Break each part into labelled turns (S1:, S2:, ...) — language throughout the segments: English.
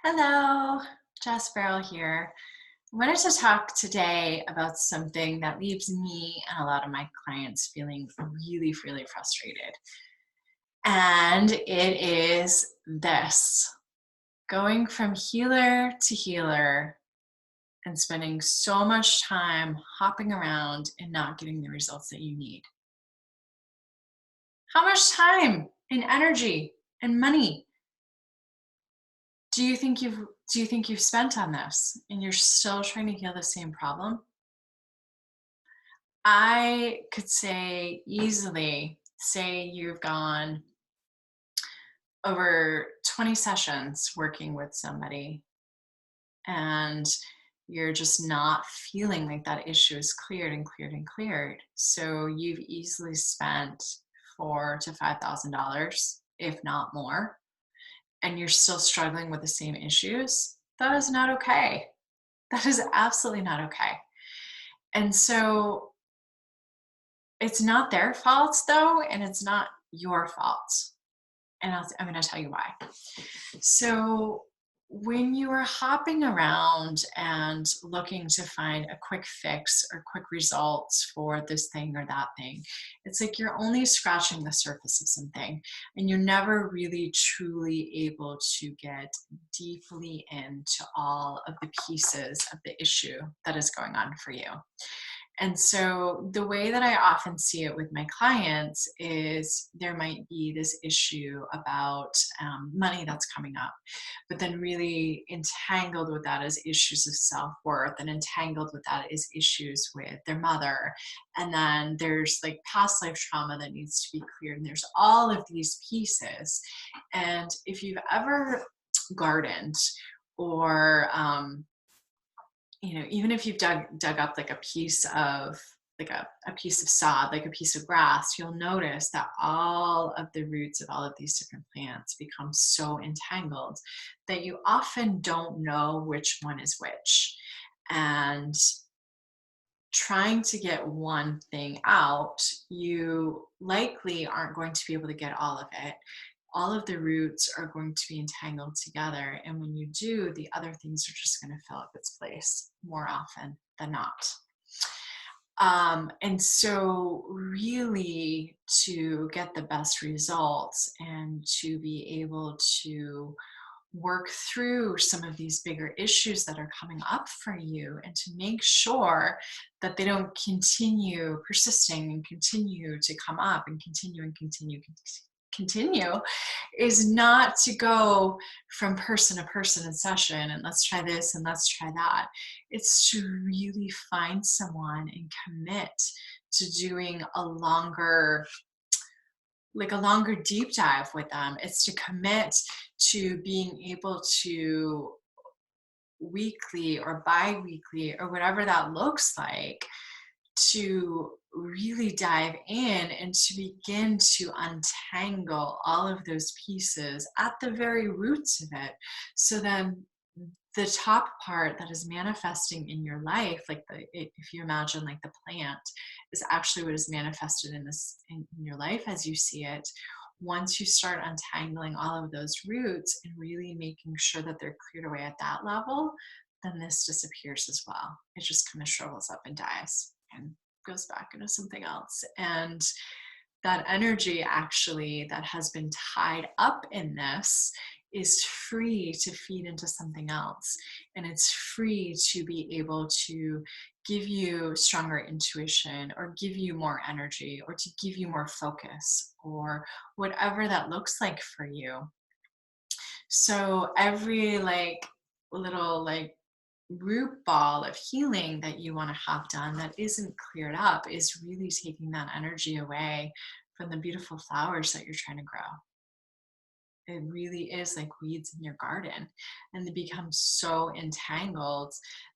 S1: Hello, Jess Farrell here. I wanted to talk today about something that leaves me and a lot of my clients feeling really, really frustrated. And it is this going from healer to healer and spending so much time hopping around and not getting the results that you need. How much time and energy and money do you think you've spent on this and you're still trying to heal the same problem? I could say easily say you've gone over 20 sessions working with somebody and you're just not feeling like that issue is cleared and cleared and cleared. So you've easily spent four to $5,000, if not more, and you're still struggling with the same issues. That is not okay. That is absolutely not okay. And so it's not their fault though, and it's not your fault. And I'm going to tell you why. So, when you are hopping around and looking to find a quick fix or quick results for this thing or that thing, it's like you're only scratching the surface of something and you're never really truly able to get deeply into all of the pieces of the issue that is going on for you. And so the way that I often see it with my clients is there might be this issue about money that's coming up, but then really entangled with that is issues of self-worth, and entangled with that is issues with their mother. And then there's like past life trauma that needs to be cleared. And there's all of these pieces. And if you've ever gardened or even if you've dug up like a piece of a piece of sod, like a piece of grass, you'll notice that all of the roots of all of these different plants become so entangled that you often don't know which one is which. And trying to get one thing out, you likely aren't going to be able to get all of it. All of the roots are going to be entangled together. And when you do, the other things are just going to fill up its place more often than not. And so, really, to get the best results and to be able to work through some of these bigger issues that are coming up for you and to make sure that they don't continue persisting and continue to come up and continue is not to go from person to person in session and let's try this and let's try that. It's to really find someone and commit to doing a longer deep dive with them. It's to commit to being able to weekly or bi-weekly or whatever that looks like, to really dive in and to begin to untangle all of those pieces at the very roots of it. So then the top part that is manifesting in your life, like if you imagine like the plant is actually what is manifested in your life as you see it. Once you start untangling all of those roots and really making sure that they're cleared away at that level, then this disappears as well. It just kind of shrivels up and dies and goes back into something else. And that energy actually that has been tied up in this is free to feed into something else. And it's free to be able to give you stronger intuition or give you more energy or to give you more focus or whatever that looks like for you. So every little root ball of healing that you want to have done that isn't cleared up is really taking that energy away from the beautiful flowers that you're trying to grow. It really is like weeds in your garden, and they become so entangled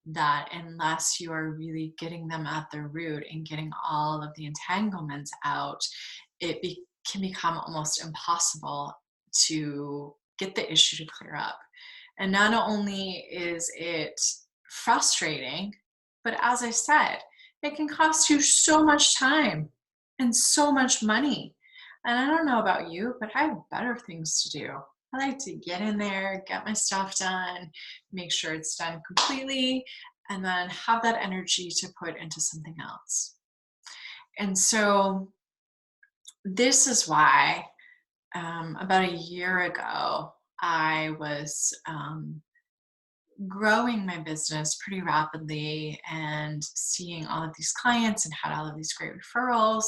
S1: that unless you are really getting them at the root and getting all of the entanglements out, can become almost impossible to get the issue to clear up. And not only is it frustrating, but as I said, it can cost you so much time and so much money. And I don't know about you, but I have better things to do I like to get in there, get my stuff done, make sure it's done completely, and then have that energy to put into something else. And so this is why about a year ago, I was growing my business pretty rapidly and seeing all of these clients and had all of these great referrals,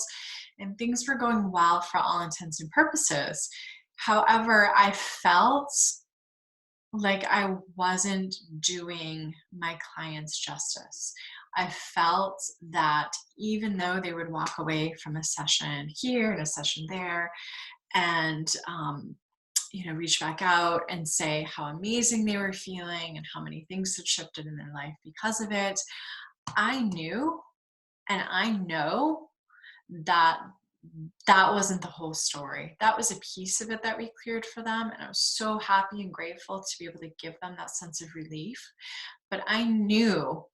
S1: and things were going well for all intents and purposes. However, I felt like I wasn't doing my clients justice. I felt that even though they would walk away from a session here and a session there, and reach back out and say how amazing they were feeling and how many things had shifted in their life because of it, I knew and I know that that wasn't the whole story. That was a piece of it that we cleared for them. And I was so happy and grateful to be able to give them that sense of relief. But I knew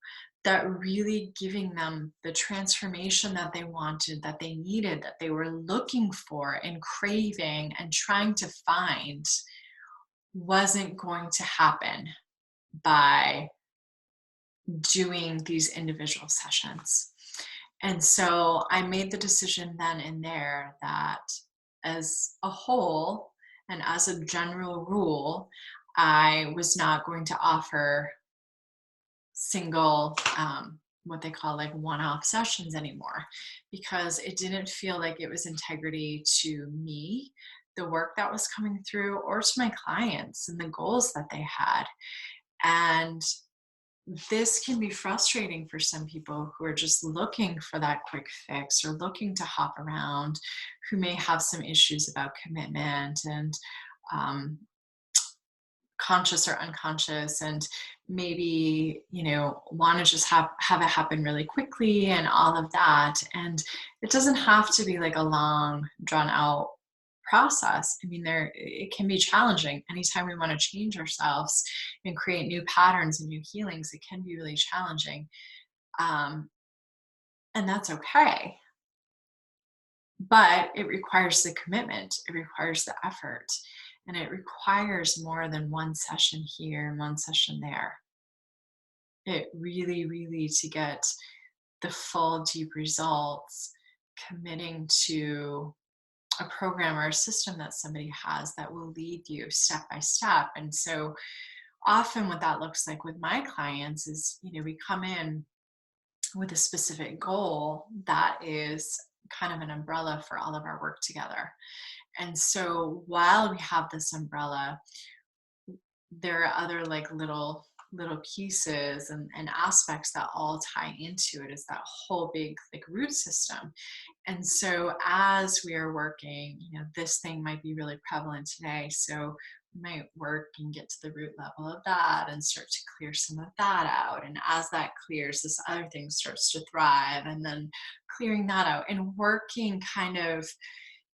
S1: that really giving them the transformation that they wanted, that they needed, that they were looking for and craving and trying to find wasn't going to happen by doing these individual sessions. And so I made the decision then and there that as a whole and as a general rule, I was not going to offer single, what they call like one off sessions anymore, because it didn't feel like it was integrity to me, the work that was coming through, or to my clients and the goals that they had. And this can be frustrating for some people who are just looking for that quick fix or looking to hop around, who may have some issues about commitment and um, conscious or unconscious, and maybe want to just have it happen really quickly and all of that. And it doesn't have to be like a long drawn out process. I mean, it can be challenging anytime we want to change ourselves and create new patterns and new healings. It can be really challenging, um, and that's okay. But it requires the commitment, it requires the effort, and it requires more than one session here and one session there. It really, really, to get the full deep results, committing to a program or a system that somebody has that will lead you step by step. And so often what that looks like with my clients is, we come in with a specific goal that is kind of an umbrella for all of our work together. And so while we have this umbrella, there are other like little pieces and aspects that all tie into it as that whole big like root system. And so as we are working, this thing might be really prevalent today, so we might work and get to the root level of that and start to clear some of that out. And as that clears, this other thing starts to thrive, and then clearing that out and working kind of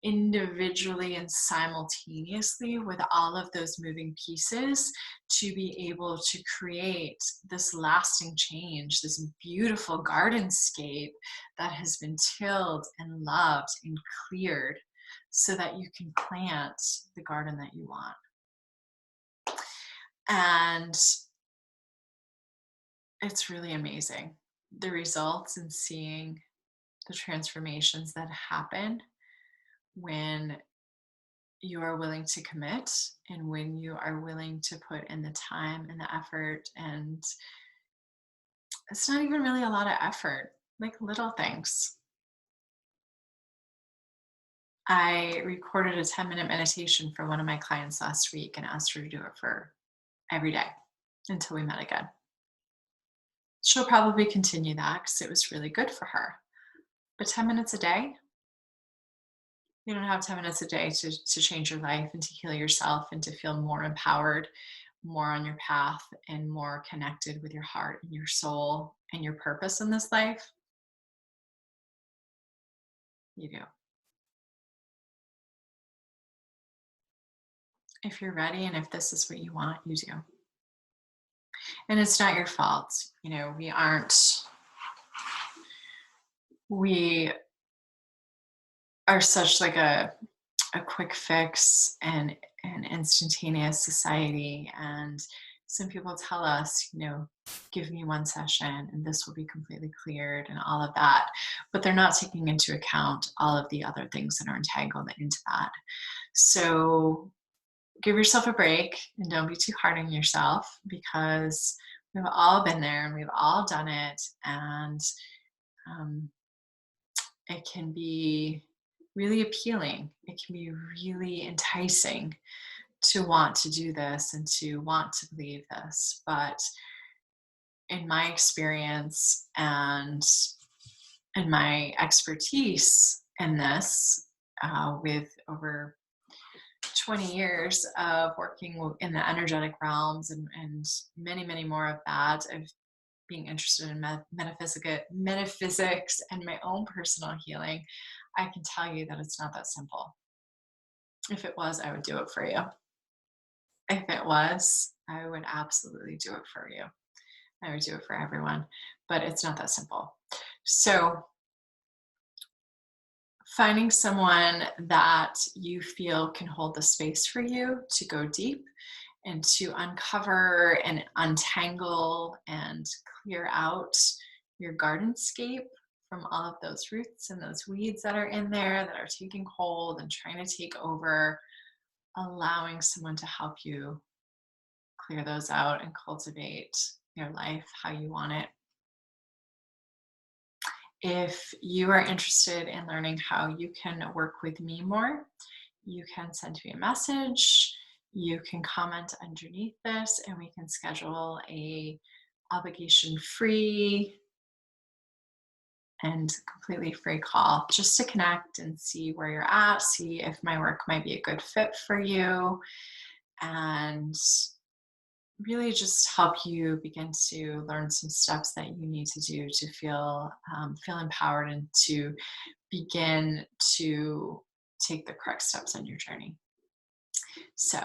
S1: individually and simultaneously with all of those moving pieces to be able to create this lasting change, this beautiful gardenscape that has been tilled and loved and cleared so that you can plant the garden that you want. And it's really amazing, the results and seeing the transformations that happen when you are willing to commit and when you are willing to put in the time and the effort. And it's not even really a lot of effort, like little things. I recorded a 10-minute meditation for one of my clients last week and asked her to do it for every day until we met again. She'll probably continue that because it was really good for her. But 10 minutes a day, you don't have 10 minutes a day to change your life and to heal yourself and to feel more empowered, more on your path, and more connected with your heart and your soul and your purpose in this life. You do. If you're ready and if this is what you want, you do. And it's not your fault. We are such like a quick fix, and an instantaneous society. And some people tell us, give me one session and this will be completely cleared and all of that. But they're not taking into account all of the other things that are entangled into that. So give yourself a break and don't be too hard on yourself, because we've all been there and we've all done it. And um, it can be really appealing. It can be really enticing to want to do this and to want to believe this. But in my experience and in my expertise in this, with over 20 years of working in the energetic realms and many, many more of that, of being interested in metaphysics and my own personal healing, I can tell you that it's not that simple. If it was, I would do it for you. If it was, I would absolutely do it for you. I would do it for everyone, but it's not that simple. So, finding someone that you feel can hold the space for you to go deep and to uncover and untangle and clear out your gardenscape from all of those roots and those weeds that are in there that are taking hold and trying to take over, allowing someone to help you clear those out and cultivate your life how you want it. If you are interested in learning how you can work with me more, you can send me a message. You can comment underneath this and we can schedule a obligation free and completely free call just to connect and see where you're at, see if my work might be a good fit for you, and really just help you begin to learn some steps that you need to do to feel empowered and to begin to take the correct steps on your journey. So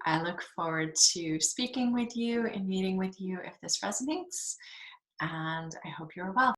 S1: I look forward to speaking with you and meeting with you if this resonates, and I hope you're well.